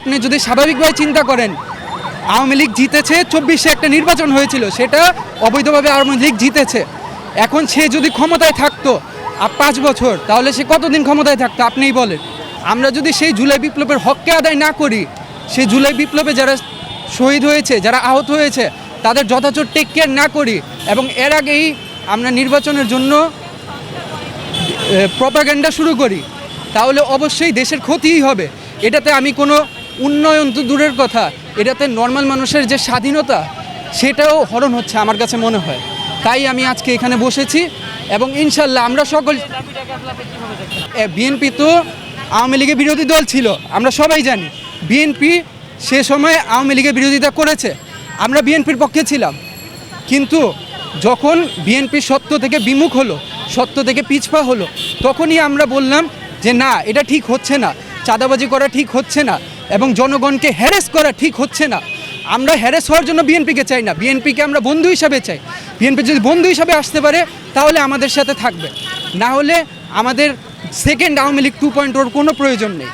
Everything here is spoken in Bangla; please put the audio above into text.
আপনি যদি স্বাভাবিকভাবে চিন্তা করেন, আওয়ামী লীগ জিতেছে, 24-এ একটা নির্বাচন হয়েছিল, সেটা অবৈধভাবে আওয়ামী লীগ জিতেছে। এখন সে যদি ক্ষমতায় থাকতো 5 বছর, তাহলে সে কতদিন ক্ষমতায় থাকতো আপনিই বলেন। আমরা যদি সেই জুলাই বিপ্লবের হককে আদায় না করি, সেই জুলাই বিপ্লবে যারা শহীদ হয়েছে, যারা আহত হয়েছে, তাদের যথাযথ টেক কেয়ার না করি এবং এর আগেই আমরা নির্বাচনের জন্য প্রপাগান্ডা শুরু করি, তাহলে অবশ্যই দেশের ক্ষতিই হবে। এটাতে আমি কোনো উন্নয়ন তো দূরের কথা, এটাতে নর্মাল মানুষের যে স্বাধীনতা সেটাও হরণ হচ্ছে আমার কাছে মনে হয়। তাই আমি আজকে এখানে বসেছি এবং ইনশাল্লাহ আমরা সকল, বিএনপি তো আওয়ামী লীগের বিরোধী দল ছিল, আমরা সবাই জানি। বিএনপি সে সময় আওয়ামী লীগের বিরোধিতা করেছে, আমরা বিএনপির পক্ষে ছিলাম। কিন্তু যখন বিএনপি সত্য থেকে বিমুখ হলো, সত্য থেকে পিছপা হলো, তখনই আমরা বললাম যে না, এটা ঠিক হচ্ছে না, চাঁদাবাজি করা ঠিক হচ্ছে না এবং জনগণকে হ্যারেস করা ঠিক হচ্ছে না। আমরা হ্যারেস হওয়ার জন্য বিএনপিকে চাই না, বিএনপিকে আমরা বন্ধু হিসাবে চাই। বিএনপি যদি বন্ধু হিসাবে আসতে পারে তাহলে আমাদের সাথে থাকবে, না হলে আমাদের সেকেন্ড আওয়ামী লীগ 2.0 কোনো প্রয়োজন নেই।